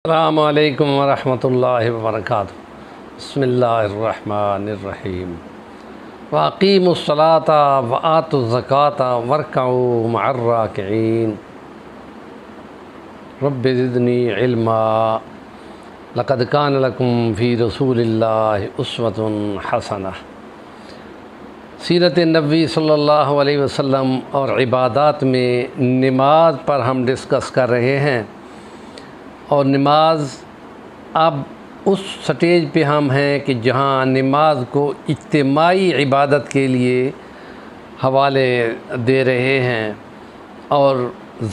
السلام علیکم ورحمۃ اللہ وبرکاتہ۔ بسم اللہ الرحمن الرحیم۔ وَأَقِیمُوا الصَّلَاةَ وَآتُوا الزَّکَاةَ وَارْکَعُوا مَعَ الرَّاکِعِینَ رب زدنی علما لقد کان لکم فی رسول اللہ اسوۃ حسنہ۔ سیرت نبوی صلی اللہ علیہ وسلم اور عبادات میں نماز پر ہم ڈسکس کر رہے ہیں، اور نماز اب اس سٹیج پہ ہم ہیں کہ جہاں نماز کو اجتماعی عبادت کے لیے حوالے دے رہے ہیں، اور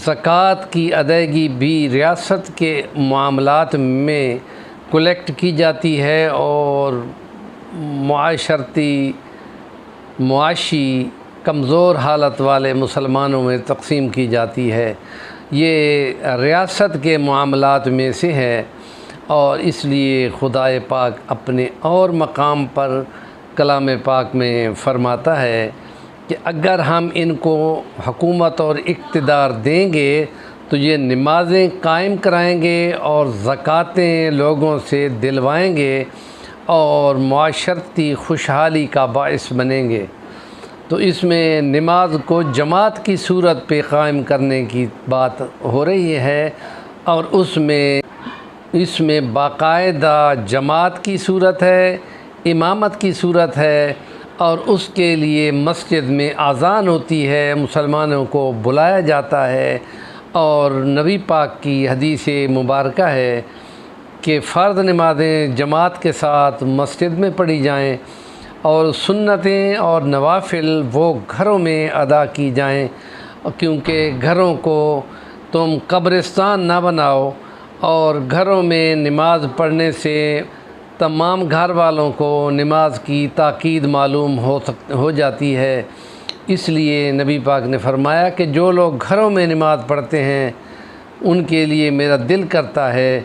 زکوٰۃ کی ادائیگی بھی ریاست کے معاملات میں کلیکٹ کی جاتی ہے اور معاشی کمزور حالت والے مسلمانوں میں تقسیم کی جاتی ہے۔ یہ ریاست کے معاملات میں سے ہے، اور اس لیے خدائے پاک اپنے اور مقام پر کلام پاک میں فرماتا ہے کہ اگر ہم ان کو حکومت اور اقتدار دیں گے تو یہ نمازیں قائم کرائیں گے اور زکوٰتیں لوگوں سے دلوائیں گے اور معاشرتی خوشحالی کا باعث بنیں گے۔ تو اس میں نماز کو جماعت کی صورت پہ قائم کرنے کی بات ہو رہی ہے، اور اس میں باقاعدہ جماعت کی صورت ہے، امامت کی صورت ہے، اور اس کے لیے مسجد میں اذان ہوتی ہے، مسلمانوں کو بلایا جاتا ہے، اور نبی پاک کی حدیث مبارکہ ہے کہ فرض نمازیں جماعت کے ساتھ مسجد میں پڑھی جائیں، اور سنتیں اور نوافل وہ گھروں میں ادا کی جائیں، کیونکہ گھروں کو تم قبرستان نہ بناؤ، اور گھروں میں نماز پڑھنے سے تمام گھر والوں کو نماز کی تاکید معلوم ہو جاتی ہے۔ اس لیے نبی پاک نے فرمایا کہ جو لوگ گھروں میں نماز پڑھتے ہیں ان کے لیے میرا دل کرتا ہے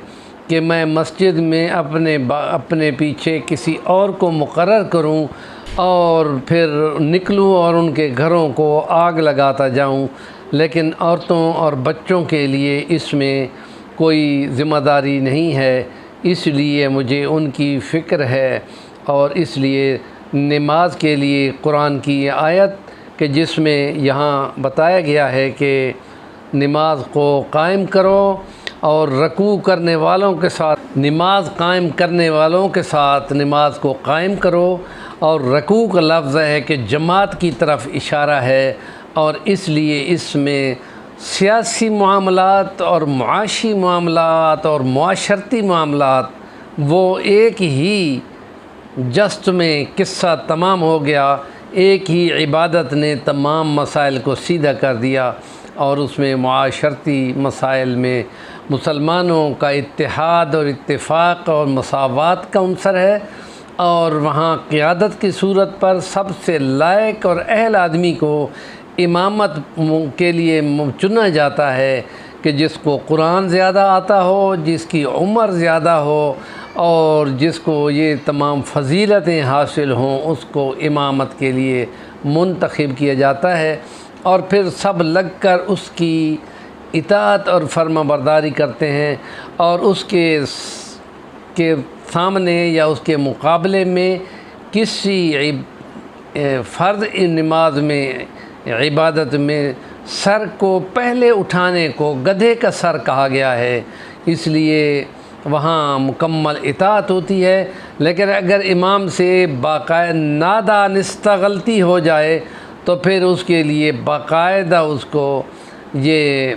کہ میں مسجد میں اپنے پیچھے کسی اور کو مقرر کروں اور پھر نکلوں اور ان کے گھروں کو آگ لگاتا جاؤں، لیکن عورتوں اور بچوں کے لیے اس میں کوئی ذمہ داری نہیں ہے، اس لیے مجھے ان کی فکر ہے۔ اور اس لیے نماز کے لیے قرآن کی یہ آیت کہ جس میں یہاں بتایا گیا ہے کہ نماز کو قائم کرو، اور رکوع کرنے والوں کے ساتھ نماز قائم کرنے والوں کے ساتھ نماز کو قائم کرو، اور رکوع کا لفظ ہے کہ جماعت کی طرف اشارہ ہے، اور اس لیے اس میں سیاسی معاملات اور معاشی معاملات اور معاشرتی معاملات وہ ایک ہی جست میں قصہ تمام ہو گیا، ایک ہی عبادت نے تمام مسائل کو سیدھا کر دیا، اور اس میں معاشرتی مسائل میں مسلمانوں کا اتحاد اور اتفاق اور مساوات کا عنصر ہے، اور وہاں قیادت کی صورت پر سب سے لائق اور اہل آدمی کو امامت کے لیے چنا جاتا ہے کہ جس کو قرآن زیادہ آتا ہو، جس کی عمر زیادہ ہو، اور جس کو یہ تمام فضیلتیں حاصل ہوں، اس کو امامت کے لیے منتخب کیا جاتا ہے، اور پھر سب لگ کر اس کی اطاعت اور فرما برداری کرتے ہیں، اور اس کے سامنے یا اس کے مقابلے میں کسی فرض نماز میں عبادت میں سر کو پہلے اٹھانے کو گدھے کا سر کہا گیا ہے، اس لیے وہاں مکمل اطاعت ہوتی ہے۔ لیکن اگر امام سے باقاعدہ نادانستہ غلطی ہو جائے تو پھر اس کے لیے باقاعدہ اس کو یہ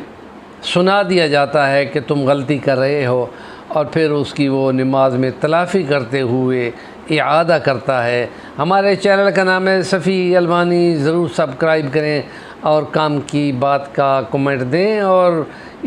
سنا دیا جاتا ہے کہ تم غلطی کر رہے ہو، اور پھر اس کی وہ نماز میں تلافی کرتے ہوئے اعادہ کرتا ہے۔ ہمارے چینل کا نام ہے صفی الوانی، ضرور سبسکرائب کریں اور کام کی بات کا کمنٹ دیں، اور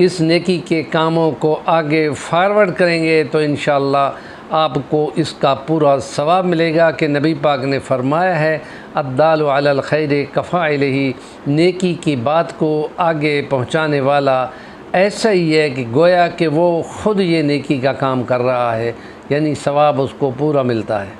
اس نیکی کے کاموں کو آگے فارورڈ کریں گے تو انشاءاللہ آپ کو اس کا پورا ثواب ملے گا کہ نبی پاک نے فرمایا ہے الدال علی الخیر کفاعلہ، نیکی کی بات کو آگے پہنچانے والا ایسا ہی ہے کہ گویا کہ وہ خود یہ نیکی کا کام کر رہا ہے، یعنی ثواب اس کو پورا ملتا ہے۔